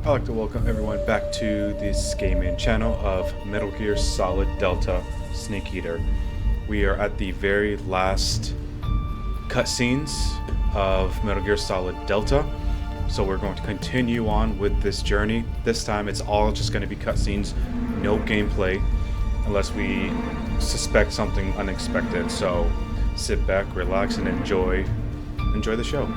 I'd like to welcome everyone back to this gaming channel of Metal Gear Solid Delta Snake Eater. We are at the very last cutscenes of Metal Gear Solid Delta, so we're going to continue on with this journey. This time it's all just going to be cutscenes, no gameplay, unless we suspect something unexpected. So sit back, relax, and enjoy the show.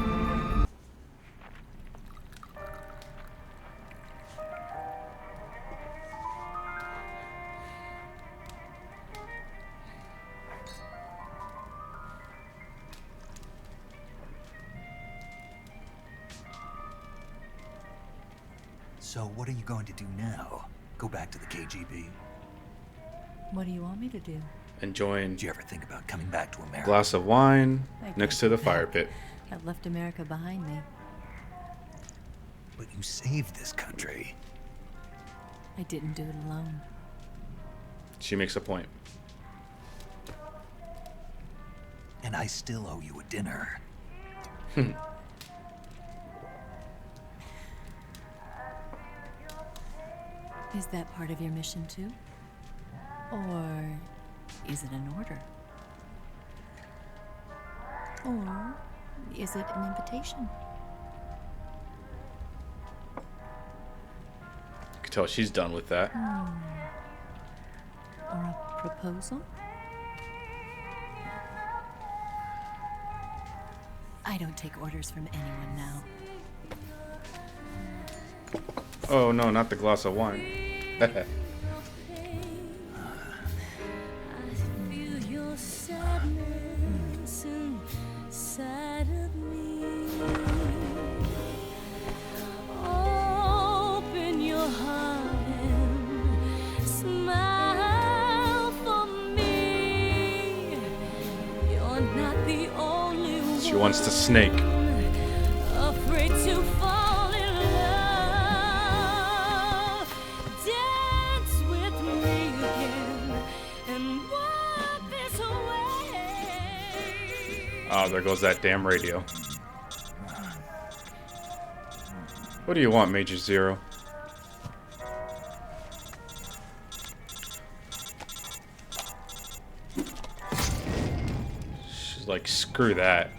So what are you going to do now? Go back to the KGB? What do you want me to do? Enjoying Did you ever think about coming back to a America? glass of wine I next to the can't. fire pit. I've left America behind me. But you saved this country. I didn't do it alone. She makes a point. And I still owe you a dinner. Is that part of your mission too? Or is it an order? Or is it an invitation? You can tell she's done with that. Or a proposal? I don't take orders from anyone now. Oh no, not the glass of wine. She wants to snake. Afraid to fall in love. Dance with me again and walk this way. Oh, there goes that damn radio. What do you want, Major Zero? She's like, screw that.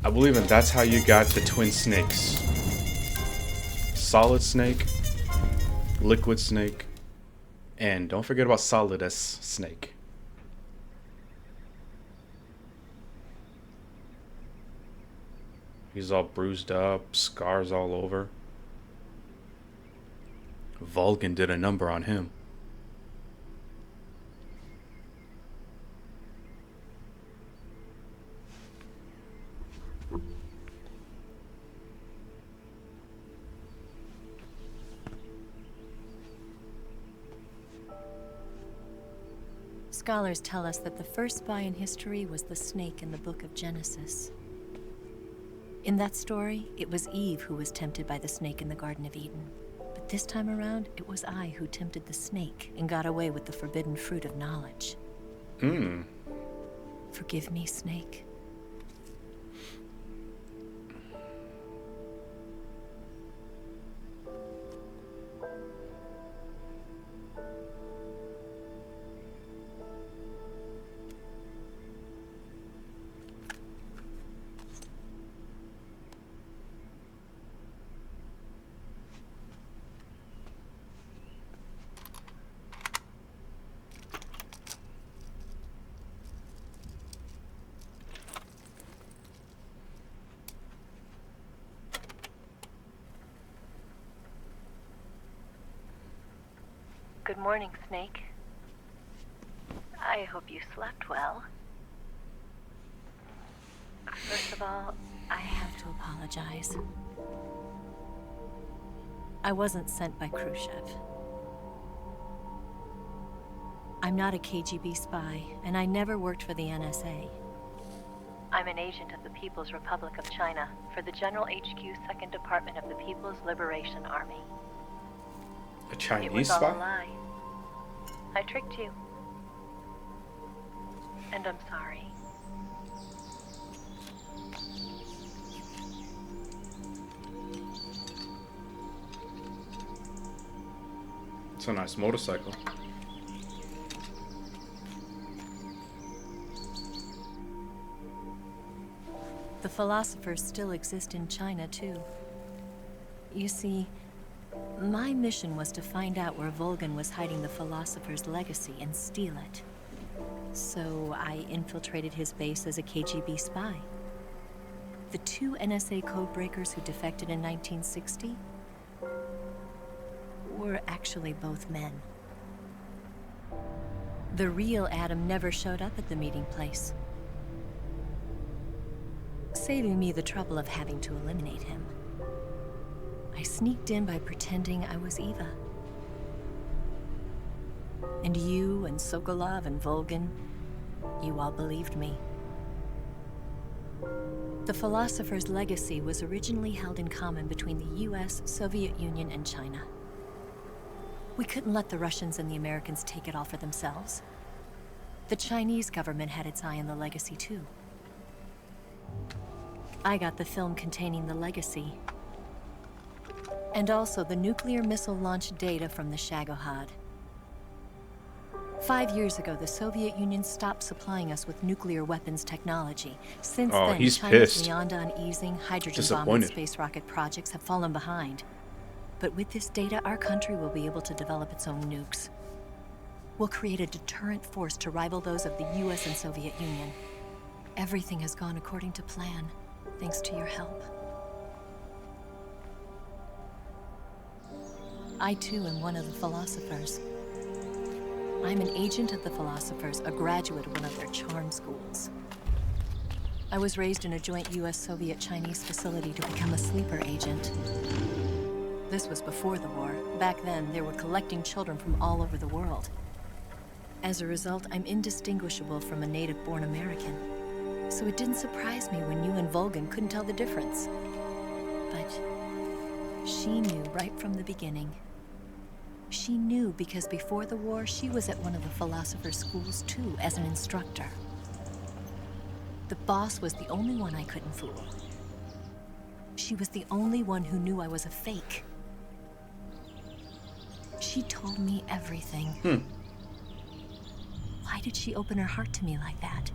I believe that's how you got the twin snakes. Solid Snake, Liquid Snake, and don't forget about Solidus Snake. He's all bruised up, scars all over. Vulgan did a number on him. Scholars tell us that the first spy in history was the snake in the book of Genesis. In that story, it was Eve who was tempted by the snake in the Garden of Eden. But this time around, it was I who tempted the snake and got away with the forbidden fruit of knowledge. Forgive me, snake. Good morning, Snake. I hope you slept well. First of all, I have to apologize. I wasn't sent by Khrushchev. I'm not a KGB spy, and I never worked for the NSA. I'm an agent of the People's Republic of China for the General HQ 2nd Department of the People's Liberation Army. A It Chinese was all a spy? lie. I tricked you. And I'm sorry. It's a nice motorcycle. The philosophers still exist in China, too. You see, my mission was to find out where Vulgan was hiding the philosopher's legacy and steal it. So I infiltrated his base as a KGB spy. The 2 NSA codebreakers who defected in 1960 were actually both men. The real Adam never showed up at the meeting place, saving me the trouble of having to eliminate him. I sneaked in by pretending I was Eva. And you and Sokolov and Vulgan, you all believed me. The philosopher's legacy was originally held in common between the US, Soviet Union, and China. We couldn't let the Russians and the Americans take it all for themselves. The Chinese government had its eye on the legacy, too. I got the film containing the legacy, and also the nuclear missile launch data from the Shagohod. 5 years ago, the Soviet Union stopped supplying us with nuclear weapons technology. Since Oh, then, he's China's pissed. Liaodong easing, hydrogen bomb, and Disappointed. space rocket projects have fallen behind. But with this data, our country will be able to develop its own nukes. We'll create a deterrent force to rival those of the US and Soviet Union. Everything has gone according to plan, thanks to your help. I too am one of the philosophers. I'm an agent of the philosophers, a graduate of one of their charm schools. I was raised in a joint US-Soviet-Chinese facility to become a sleeper agent. This was before the war. Back then, they were collecting children from all over the world. As a result, I'm indistinguishable from a native-born American. So it didn't surprise me when you and Vulgan couldn't tell the difference. But she knew right from the beginning. She knew because before the war, she was at one of the philosopher's schools too, as an instructor. The boss was the only one I couldn't fool. She was the only one who knew I was a fake. She told me everything. Why did she open her heart to me like that?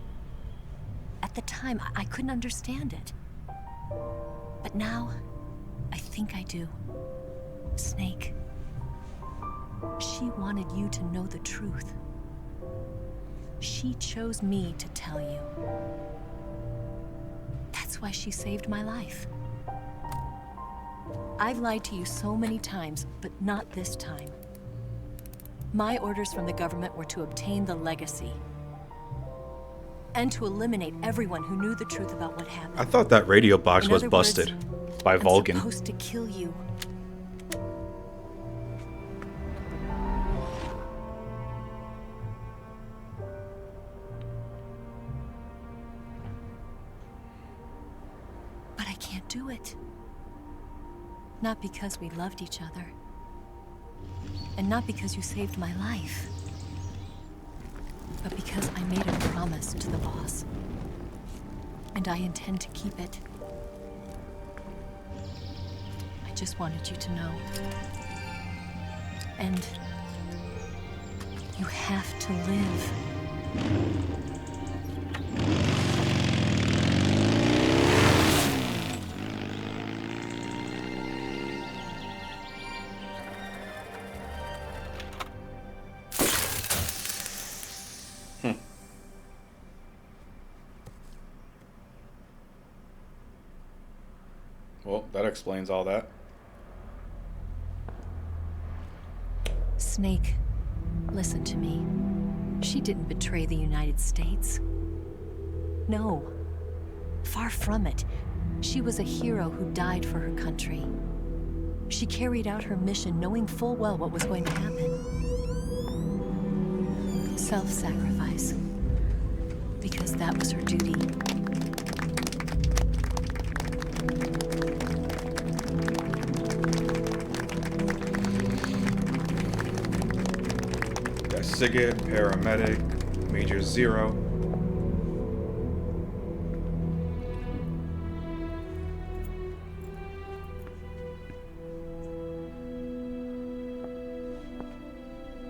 At the time, I couldn't understand it. But now, I think I do. Snake. She wanted you to know the truth. She chose me to tell you. That's why she saved my life. I've lied to you so many times, but not this time. My orders from the government were to obtain the legacy. And to eliminate everyone who knew the truth about what happened. I thought that radio box In was other busted words, by I'm Vulgan. supposed to kill you. But I can't do it. Not because we loved each other. And not because you saved my life. But because I made a promise to the boss. And I intend to keep it. I just wanted you to know. And you have to live. Well, that explains all that. Snake, listen to me. She didn't betray the United States. No. Far from it. She was a hero who died for her country. She carried out her mission knowing full well what was going to happen. Self-sacrifice. Because that was her duty. Siget, paramedic, Major Zero.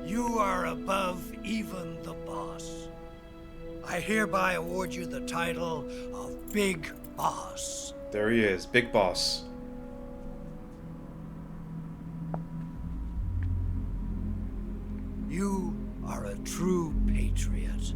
You are above even the boss. I hereby award you the title of Big Boss. There he is, Big Boss. You are a true patriot.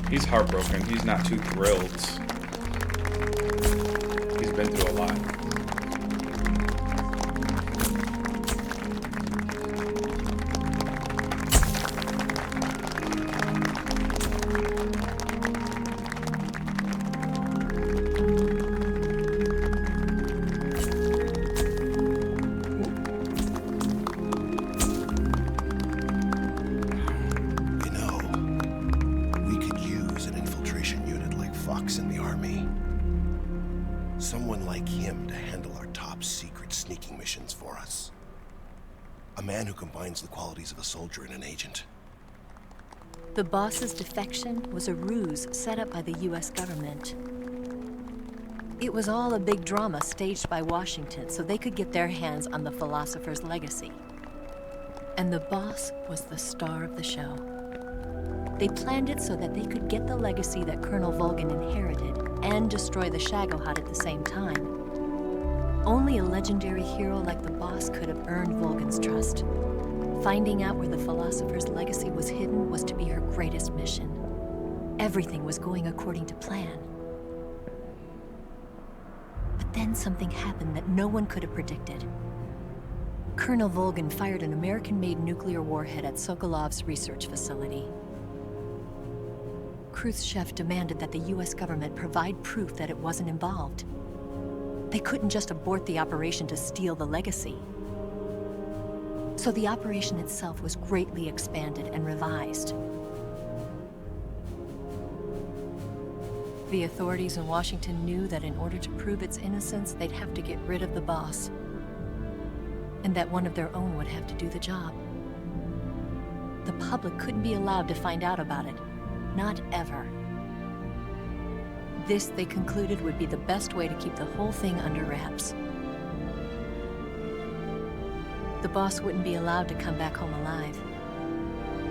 He's heartbroken. He's not too thrilled. He's been through a lot. In the army. Someone like him to handle our top secret sneaking missions for us. A man who combines the qualities of a soldier and an agent. The boss's defection was a ruse set up by the US government. It was all a big drama staged by Washington so they could get their hands on the philosopher's legacy. And the boss was the star of the show. They planned it so that they could get the legacy that Colonel Vulgan inherited and destroy the Shagohod at the same time. Only a legendary hero like the boss could have earned Vulgan's trust. Finding out where the philosopher's legacy was hidden was to be her greatest mission. Everything was going according to plan. But then something happened that no one could have predicted. Colonel Vulgan fired an American-made nuclear warhead at Sokolov's research facility. Khrushchev demanded that the US government provide proof that it wasn't involved. They couldn't just abort the operation to steal the legacy. So the operation itself was greatly expanded and revised. The authorities in Washington knew that in order to prove its innocence, they'd have to get rid of the boss, and that one of their own would have to do the job. The public couldn't be allowed to find out about it. Not ever. This, they concluded, would be the best way to keep the whole thing under wraps. The boss wouldn't be allowed to come back home alive,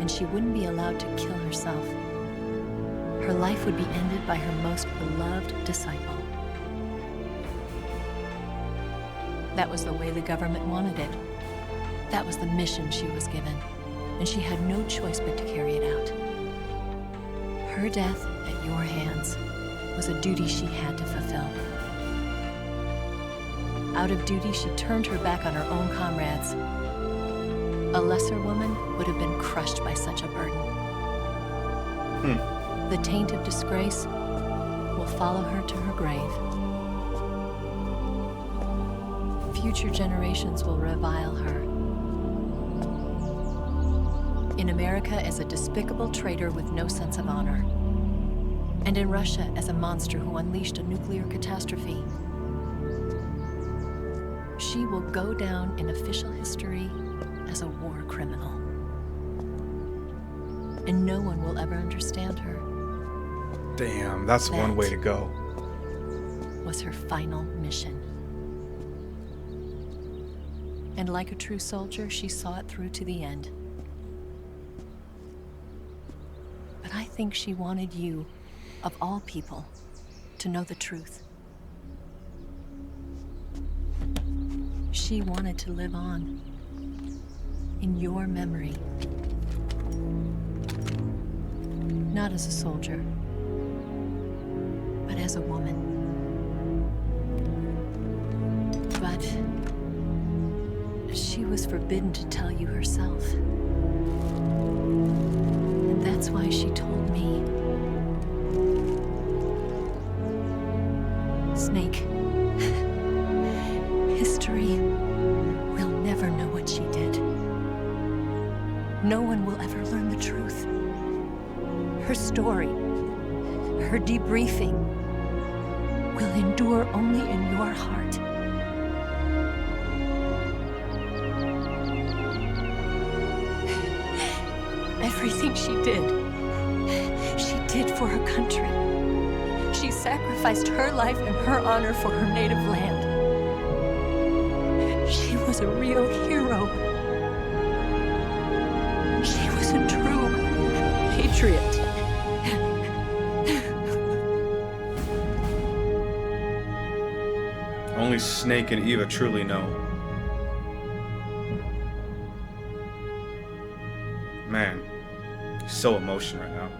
and she wouldn't be allowed to kill herself. Her life would be ended by her most beloved disciple. That was the way the government wanted it. That was the mission she was given, and she had no choice but to carry it out. Her death at your hands was a duty she had to fulfill. Out of duty, she turned her back on her own comrades. A lesser woman would have been crushed by such a burden. The taint of disgrace will follow her to her grave. Future generations will revile her. In America as a despicable traitor with no sense of honor. And in Russia as a monster who unleashed a nuclear catastrophe. She will go down in official history as a war criminal. And no one will ever understand her. Damn, that's one way to go. Was her final mission. And like a true soldier, she saw it through to the end. But I think she wanted you, of all people, to know the truth. She wanted to live on in your memory. Not as a soldier, but as a woman. But she was forbidden to tell you herself. And that's why she told me. Snake. History will never know what she did. No one will ever learn the truth. Her story, her debriefing, will endure only in your heart. Everything she did for her country. She sacrificed her life and her honor for her native land. She was a real hero. She was a true patriot. Only Snake and Eva truly know. Man, he's so emotional right now.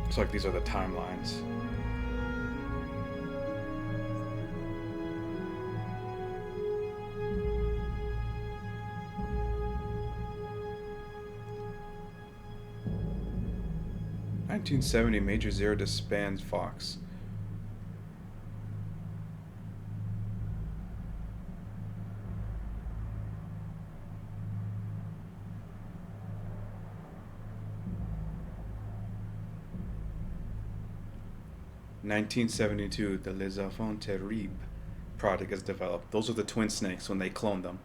It's like these are the timelines. (1970) Major Zero disbands Fox. (1972) The Les Enfants Terribles product is developed. Those are the twin snakes when they cloned them.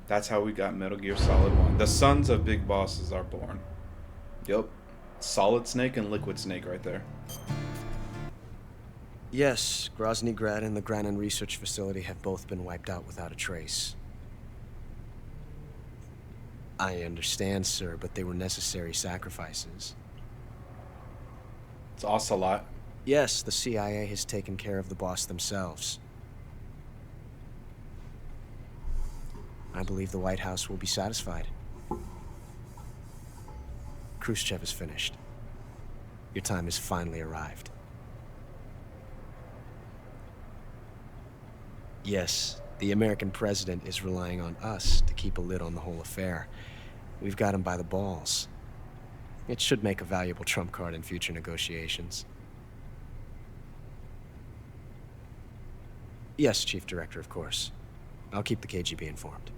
That's how we got Metal Gear Solid 1. The sons of big bosses are born. Yup. Solid Snake and Liquid Snake right there. Yes, Grozny Grad and the Granin Research Facility have both been wiped out without a trace. I understand, sir, but they were necessary sacrifices. It's Ocelot. Yes, the CIA has taken care of the boss themselves. I believe the White House will be satisfied. Khrushchev is finished. Your time has finally arrived. Yes, the American president is relying on us to keep a lid on the whole affair. We've got him by the balls. It should make a valuable trump card in future negotiations. Yes, Chief Director, of course. I'll keep the KGB informed.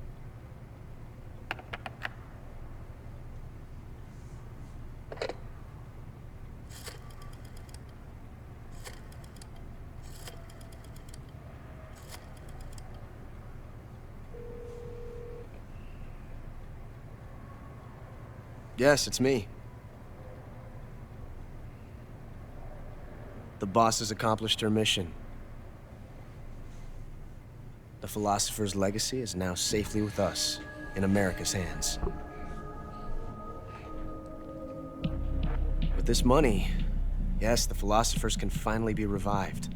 Yes, it's me. The boss has accomplished her mission. The philosopher's legacy is now safely with us, in America's hands. With this money, yes, the philosophers can finally be revived.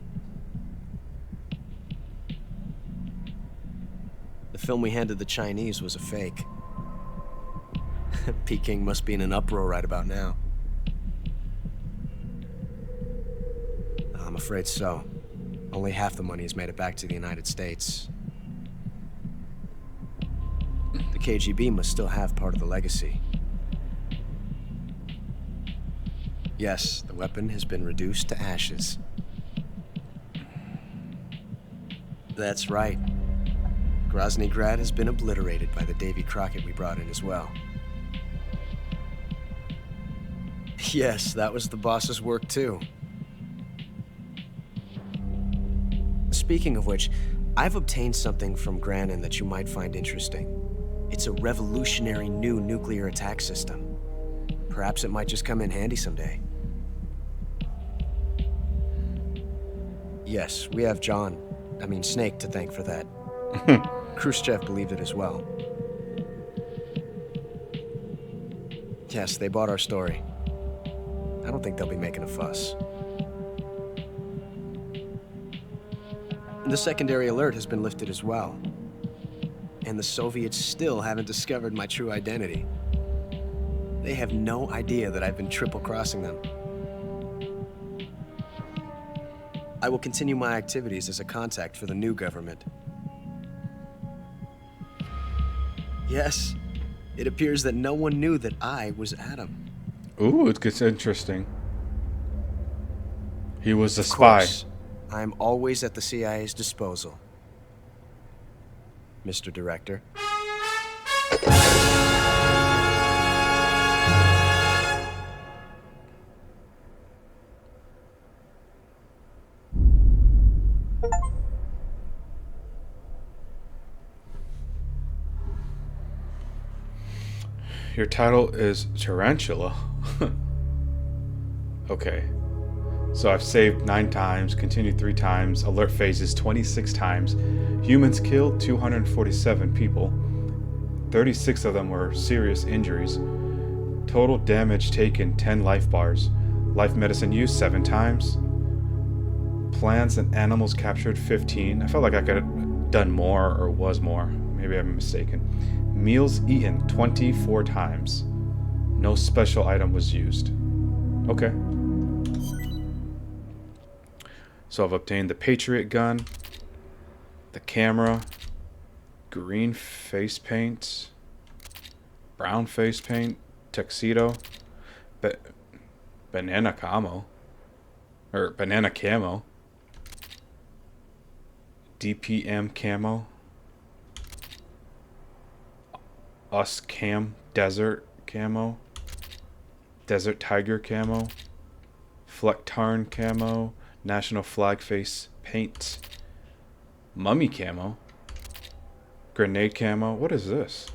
The film we handed the Chinese was a fake. Peking must be in an uproar right about now. I'm afraid so. Only half the money has made it back to the United States. The KGB must still have part of the legacy. Yes, the weapon has been reduced to ashes. That's right. Grozny Grad has been obliterated by the Davy Crockett we brought in as well. Yes, that was the boss's work too. Speaking of which, I've obtained something from Granin that you might find interesting. It's a revolutionary new nuclear attack system. Perhaps it might just come in handy someday. Yes, we have Snake to thank for that. Khrushchev believed it as well. Yes, they bought our story. I don't think they'll be making a fuss. The secondary alert has been lifted as well. And the Soviets still haven't discovered my true identity. They have no idea that I've been triple-crossing them. I will continue my activities as a contact for the new government. Yes, It appears that no one knew that I was Adam. Ooh, it gets interesting. He was a Of spy. course, I'm always at the CIA's disposal, Mr. Director. Your title is Tarantula. Okay. So I've saved 9 times, continued 3 times, alert phases 26 times. Humans killed 247 people. 36 of them were serious injuries. Total damage taken 10 life bars. Life medicine used 7 times. Plants and animals captured 15. I felt like I could have done more or was more. Maybe I'm mistaken. Meals eaten 24 times. No special item was used. Okay. So I've obtained the Patriot gun, the camera, green face paint, brown face paint, tuxedo, banana camo, DPM camo, us cam, desert camo, desert tiger camo, fleck-tarn camo, national flag face paint, mummy camo, grenade camo. What is this?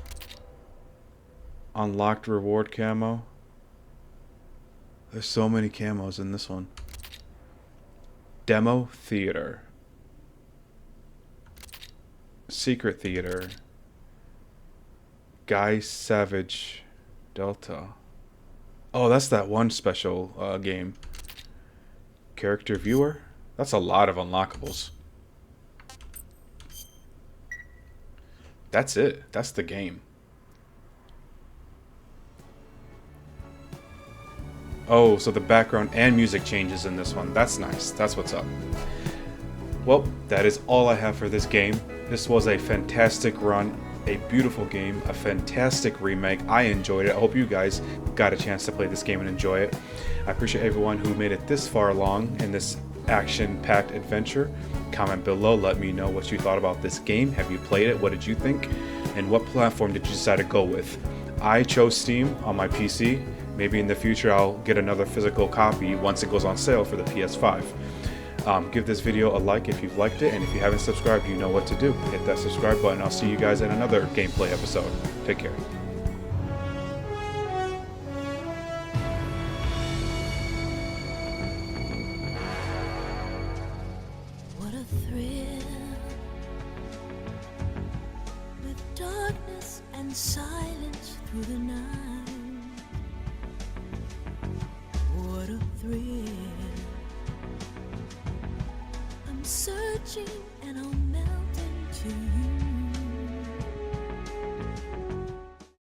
Unlocked reward camo. There's so many camos in this one. Demo theater, secret theater, Guy Savage Delta. Oh, that's that one special game. Character viewer. That's a lot of unlockables. That's it. That's the game. Oh, so the background and music changes in this one. That's nice. That's what's up. Well, that is all I have for this game. This was a fantastic run, a beautiful game, a fantastic remake. I enjoyed it. I hope you guys got a chance to play this game and enjoy it. I appreciate everyone who made it this far along in this action-packed adventure. Comment below, let me know what you thought about this game. Have you played it? What did you think? And what platform did you decide to go with? I chose Steam on my PC. Maybe in the future I'll get another physical copy once it goes on sale for the PS5. Give this video a like if you've liked it, and if you haven't subscribed, you know what to do. Hit that subscribe button. I'll see you guys in another gameplay episode. Take care. What a thrill, with darkness and silence through the night. What a thrill, I'm searching